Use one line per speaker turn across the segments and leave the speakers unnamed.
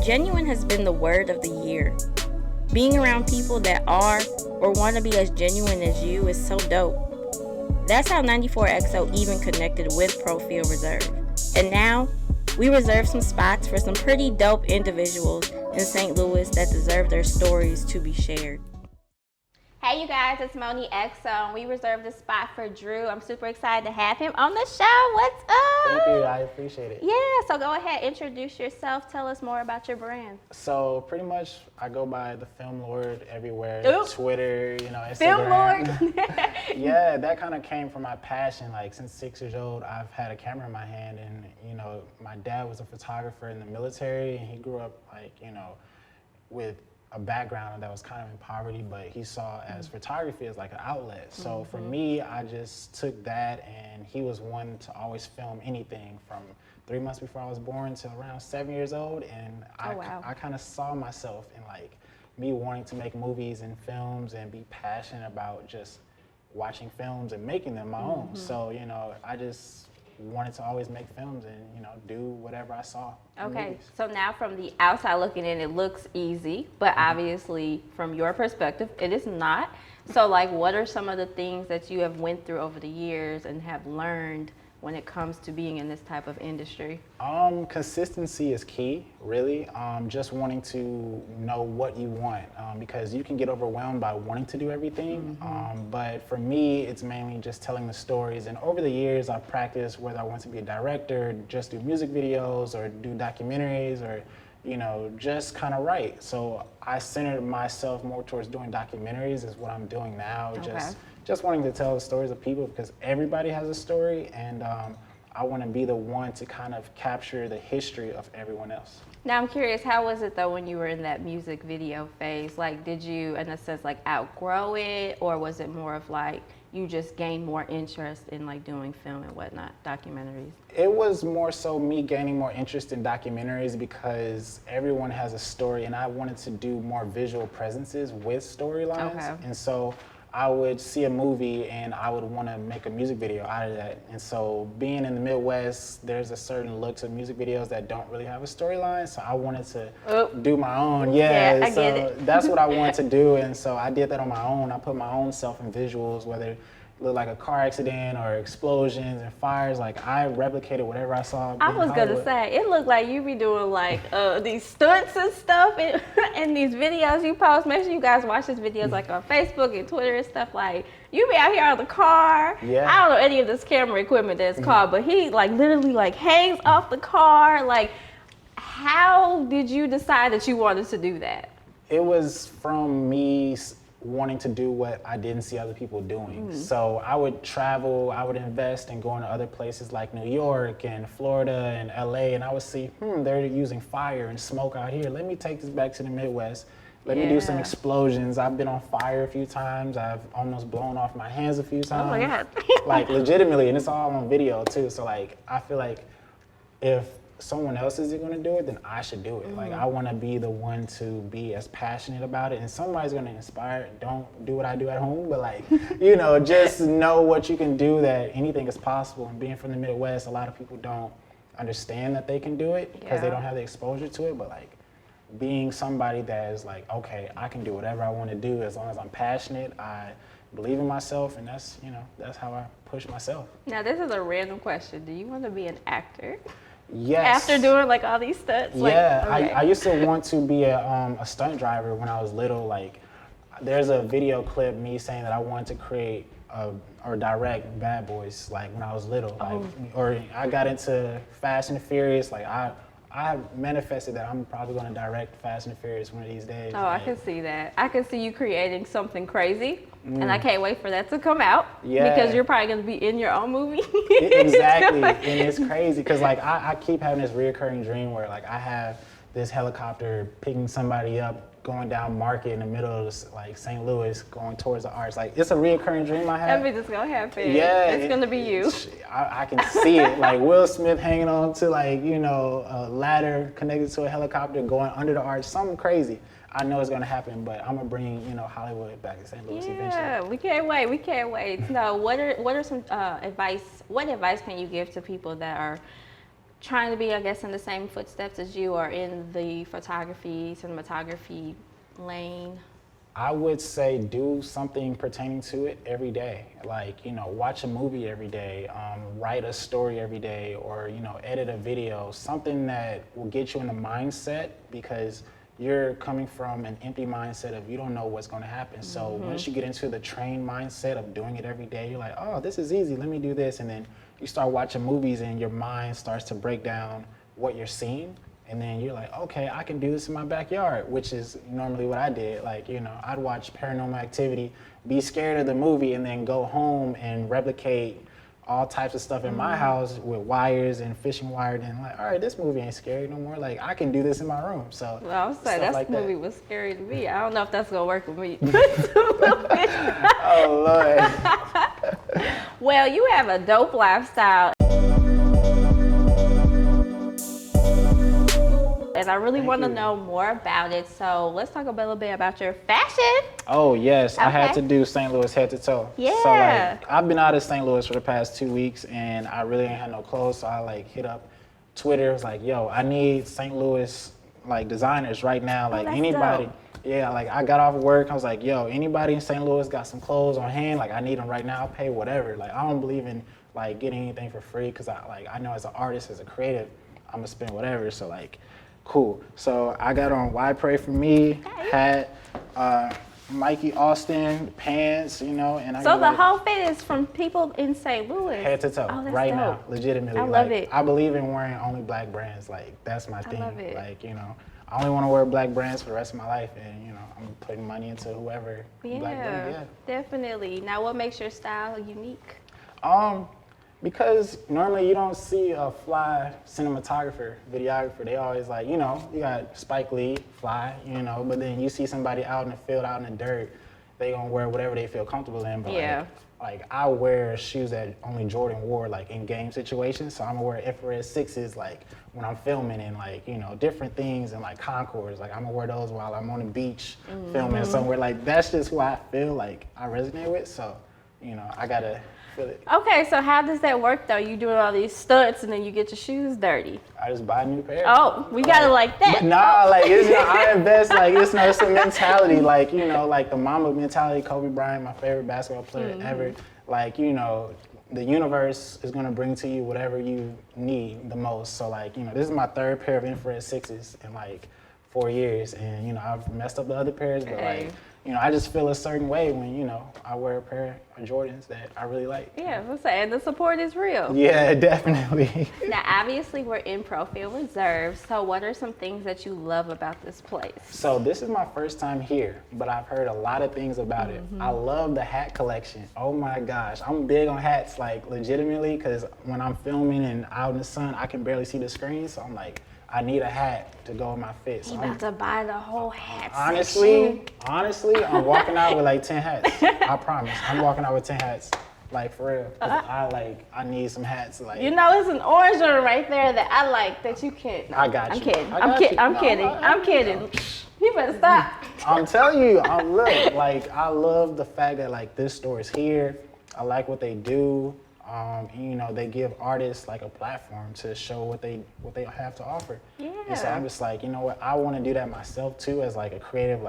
Genuine has been the word of the year. Being around people that are or want to be as genuine as you is so dope. That's how 94XO even connected with Pro Field Reserve. And now, we reserve some spots for some pretty dope individuals in St. Louis that deserve their stories to be shared. Hey you guys, it's MonneXo, and we reserved this spot for Drew. I'm super excited to have him on the show. What's up?
Thank you, I appreciate it.
Yeah, so go ahead, introduce yourself. Tell us more about your brand.
So pretty much, I go by the Film Lord everywhere.
Ooh.
Twitter, Instagram.
Film Lord?
Yeah, that kind of came from my passion. Like since 6 years old, I've had a camera in my hand, and my dad was a photographer in the military, and he grew up with a background that was kind of in poverty, but he saw as photography as like an outlet. So for me, I just took that, and he was one to always film anything from 3 months before I was born to around 7 years old. And I kind of saw myself in like me wanting to make movies and films and be passionate about just watching films and making them my own. So, I just wanted to always make films and do whatever I saw.
Okay, so now from the outside looking in, it looks easy, but obviously from your perspective, it is not. So like, what are some of the things that you have went through over the years and have learned when it comes to being in this type of industry?
Consistency is key, really. Just wanting to know what you want, because you can get overwhelmed by wanting to do everything. But for me, it's mainly just telling the stories. And over the years, I've practiced whether I want to be a director, just do music videos, or do documentaries, or just kind of write. So I centered myself more towards doing documentaries is what I'm doing now.
Okay.
Just wanting to tell the stories of people, because everybody has a story, and I want to be the one to kind of capture the history of everyone else.
Now I'm curious, how was it though when you were in that music video phase? Like, did you, in a sense, like outgrow it, or was it more of like you just gained more interest in like doing film and whatnot, documentaries?
It was more so me gaining more interest in documentaries because everyone has a story, and I wanted to do more visual presences with storylines.
Okay.
And so I would see a movie and I would want to make a music video out of that. And so being in the Midwest, there's a certain look to music videos that don't really have a storyline. So I wanted to do my own.
Yeah, I
so
get it.
That's what I wanted to do. And so I did that on my own. I put my own self in visuals, whether it looked like a car accident or explosions and fires. Like, I replicated whatever I saw.
I was gonna say, it looked like you be doing like these stunts and stuff and these videos you post. Make sure you guys watch these videos like on Facebook and Twitter and stuff. Like, you be out here on the car.
Yeah.
I don't know any of this camera equipment that's called, but he like literally like hangs off the car. Like, how did you decide that you wanted to do that?
It was from me wanting to do what I didn't see other people doing. So I would travel, I would invest in going to other places like New York and Florida and LA, and I would see, they're using fire and smoke out here. Let me take this back to the Midwest. Let me do some explosions. I've been on fire a few times. I've almost blown off my hands a few times.
Oh my God.
Like, legitimately, and it's all on video too. So like, I feel like if someone else is going to do it, then I should do it. Like, I want to be the one to be as passionate about it, and somebody's going to inspire. Don't do what I do at home, but like, just know what you can do, that anything is possible. And being from the Midwest, a lot of people don't understand that they can do it because they don't have the exposure to it. But like, being somebody that is like, okay, I can do whatever I want to do as long as I'm passionate, I believe in myself, and that's how I push myself.
Now this is a random question. Do you want to be an actor?
Yes.
After doing like all these stunts?
Yeah,
like, okay.
I used to want to be a stunt driver when I was little. Like, there's a video clip me saying that I wanted to create or direct Bad Boys, like when I was little. Or I got into Fast and Furious. Like, I manifested that I'm probably going to direct Fast and Furious one of these days.
Oh, like, I can see that. I can see you creating something crazy, and I can't wait for that to come out.
Yeah.
Because you're probably going to be in your own movie.
Exactly, and it's crazy because like I keep having this reoccurring dream where like I have this helicopter picking somebody up, going down Market in the middle of like St. Louis, going towards the arch. Like, it's a reoccurring dream I have.
Everything's gonna happen.
Yeah,
it's gonna be you.
I can see it. Like Will Smith hanging on to like a ladder connected to a helicopter, going under the arch. Something crazy. I know it's gonna happen, but I'm gonna bring Hollywood back to St. Louis eventually.
Yeah, we can't wait. We can't wait. No, what are some advice? What advice can you give to people that are trying to be, I guess, in the same footsteps as you or in the photography, cinematography lane?
I would say do something pertaining to it every day. Like, watch a movie every day, write a story every day, or, edit a video, something that will get you in the mindset, because you're coming from an empty mindset of you don't know what's going to happen. So once you get into the trained mindset of doing it every day, you're like, oh, this is easy, let me do this. And then you start watching movies and your mind starts to break down what you're seeing. And then you're like, okay, I can do this in my backyard, which is normally what I did. Like, I'd watch Paranormal Activity, be scared of the movie, and then go home and replicate all types of stuff in my house with wires and fishing wire. And like, all right, this movie ain't scary no more. Like, I can do this in my room. So,
well, I was saying that movie was scary to me. I don't know if that's gonna work with me.
Oh Lord.
Well, you have a dope lifestyle. And I really want to know more about it. So let's talk a little bit about your fashion.
Oh, yes.
Okay.
I had to do St. Louis head to toe.
Yeah.
So, like, I've been out of St. Louis for the past 2 weeks, and I really ain't had no clothes. So I, hit up Twitter. It was like, yo, I need St. Louis, designers right now. Like,
that's
anybody.
dope.
Yeah, I got off work. I was like, yo, anybody in St. Louis got some clothes on hand? Like, I need them right now. I'll pay whatever. Like, I don't believe in, getting anything for free, because I know as an artist, as a creative, I'm going to spend whatever. So, cool. So I got on Why Pray For Me, hat, Mikey Austin, pants, and I
So the whole fit is from people in St. Louis.
Head to toe,
that's
right
dope.
now, legitimately.
I love it.
I believe in wearing only black brands. That's my thing.
I love it.
I only want to wear black brands for the rest of my life, and I'm putting money into whoever black brand.
Yeah, definitely. Now, what makes your style unique?
Because normally you don't see a fly cinematographer, videographer. They always you got Spike Lee, fly, but then you see somebody out in the field, out in the dirt, they gonna wear whatever they feel comfortable in. But
yeah.
I wear shoes that only Jordan wore, in game situations. So I'm gonna wear infrared 6s, when I'm filming, and different things, and Concords. I'm gonna wear those while I'm on the beach filming somewhere. That's just who I feel I resonate with. So, I gotta feel it.
Okay, so how does that work though? You doing all these stunts and then you get your shoes dirty.
I just buy a new pair.
Oh, we got it like that.
But nah, it's I invest, it's a mentality, the Mamba mentality. Kobe Bryant, my favorite basketball player ever. The universe is gonna bring to you whatever you need the most. So this is my third pair of infrared 6s in 4 years, and I've messed up the other pairs, but I just feel a certain way when I wear a pair of Jordans that I really like.
Yeah, I'm saying the support is real.
Yeah, definitely.
Now, obviously, we're in Profield Reserve. So, what are some things that you love about this place?
So this is my first time here, but I've heard a lot of things about it. I love the hat collection. Oh my gosh, I'm big on hats, legitimately, because when I'm filming and out in the sun, I can barely see the screen. So I'm I need a hat to go with my fit. So
You about to buy the whole hat
honestly,
section.
I'm walking out with 10 hats. I promise. I'm walking out with 10 hats. For real. 'Cause I need some hats.
It's an orange one right there that I like that you can't.
I got you.
I'm kidding.
I'm
kidding. You better stop.
I'm telling you, look, I love the fact that this store is here. I like what they do. They give artists a platform to show what they have to offer.
Yeah.
And so I'm just you know what, I want to do that myself too, as a creative.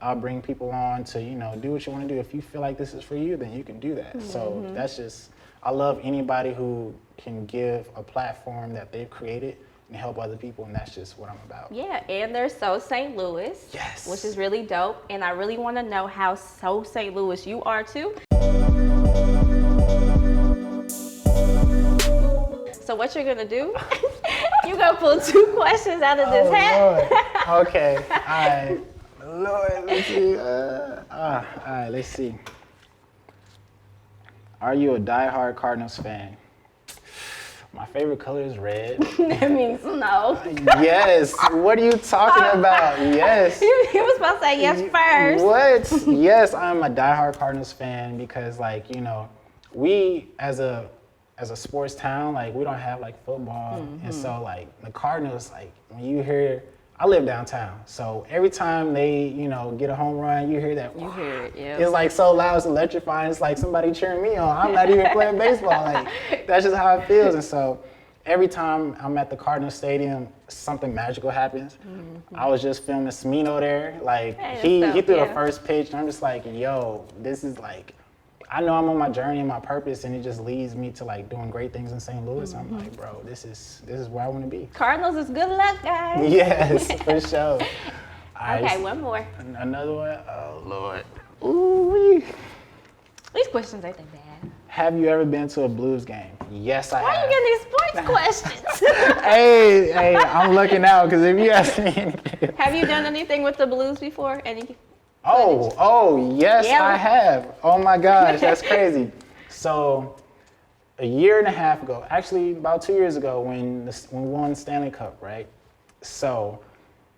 I'll bring people on to do what you want to do. If you feel like this is for you, then you can do that. So that's just, I love anybody who can give a platform that they've created and help other people, and that's just what I'm about.
Yeah, and they're so St. Louis.
Yes.
Which is really dope, and I really want to know how so St. Louis you are too. So what you're gonna do? You're gonna pull 2 questions out of this hat.
Lord. Okay. All right. Lord, let's see. All right, let's see. Are you a diehard Cardinals fan? My favorite color is red.
That means no.
Yes. What are you talking about? Yes.
You was supposed to say yes first.
What? Yes, I'm a diehard Cardinals fan because, we as a sports town, we don't have football, and so the Cardinals, when you hear, I live downtown, so every time they get a home run, you hear that.
You hear it, yeah.
It's so loud, it's electrifying. It's like somebody cheering me on. I'm not even playing baseball. That's just how it feels. And so, every time I'm at the Cardinals Stadium, something magical happens. I was just filming Smino there. Like, he threw the first pitch, and I'm just like, yo, this is like, I know I'm on my journey and my purpose, and it just leads me to like doing great things in St. Louis. I'm like, bro, this is where I want to be.
Cardinals is good luck, guys.
Yes, for sure.
Okay, one more.
Another one? Oh, Lord. Ooh.
These questions ain't that bad.
Have you ever been to a Blues game? Yes, I have.
Why are you getting these sports questions?
Hey, I'm looking out because if you ask me.
Have you done anything with the Blues before?
Oh, yes, I have. Oh my gosh, that's crazy. So, a year and a half ago, actually about 2 years ago, when we won Stanley Cup, right? So,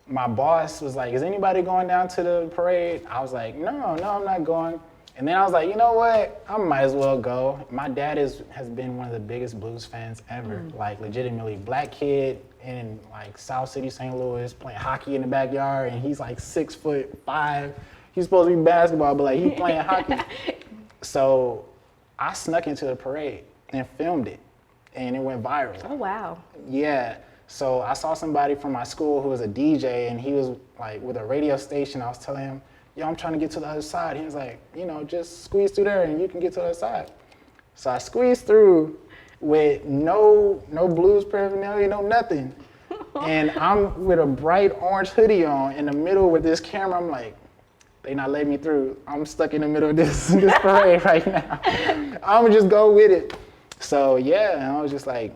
my boss was like, is anybody going down to the parade? I was like, no, I'm not going. And then I was like, you know what? I might as well go. My dad has been one of the biggest Blues fans ever. Like, legitimately, black kid in like South City, St. Louis, playing hockey in the backyard, and he's like 6'5". He's supposed to be basketball, but like he's playing hockey. So I snuck into the parade and filmed it, and it went viral.
Oh, wow.
Yeah. So I saw somebody from my school who was a DJ, and he was like with a radio station. I was telling him, yo, I'm trying to get to the other side. He was like, you know, just squeeze through there and you can get to the other side. So I squeezed through with no Blues paraphernalia, no nothing. And I'm with a bright orange hoodie on in the middle with this camera. I'm like, they not letting me through. I'm stuck in the middle of this parade right now. I'm gonna just go with it. So yeah, and I was just like.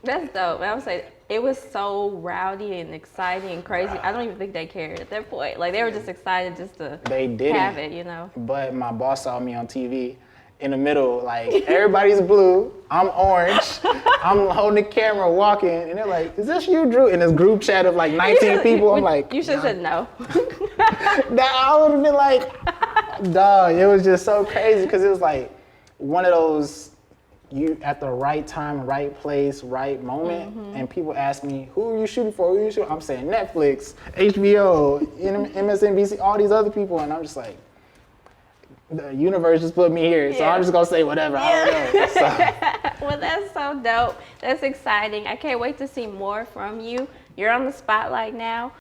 That's dope. I would say it was so rowdy and exciting and crazy. I don't even think they cared at that point. Like, they were just excited just to have it, you know.
But my boss saw me on TV in the middle, like, everybody's blue, I'm orange, I'm holding the camera walking, and they're like, is this you, Drew? In this group chat of like 19 people, I'm like.
You should have said no.
I would have been like, dog, it was just so crazy because it was like one of those, you at the right time, right place, right moment, and people ask me, who are you shooting for? Who are you shooting? I'm saying Netflix, HBO, MSNBC, all these other people, and I'm just like, the universe just put me here, so I'm just gonna say whatever. I don't know. So.
Well, that's so dope. That's exciting. I can't wait to see more from you. You're on the spotlight now.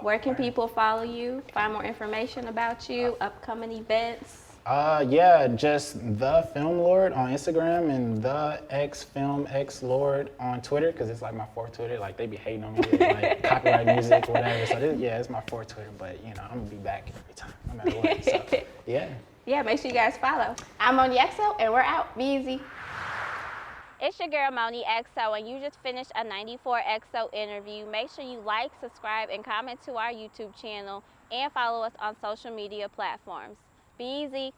Where can people follow you, find more information about you, upcoming events?
Yeah, just The Film Lord on Instagram and The X Film X Lord on Twitter, because it's like my fourth Twitter. Like, they be hating on me with like copyright music or whatever. So it's my fourth Twitter, but you know, I'm gonna be back every time, no matter what. So yeah.
Yeah, make sure you guys follow. I'm MonneXo, and we're out. Be easy. It's your girl MonneXo, and you just finished a 94XO interview. Make sure you like, subscribe, and comment to our YouTube channel, and follow us on social media platforms. Be easy.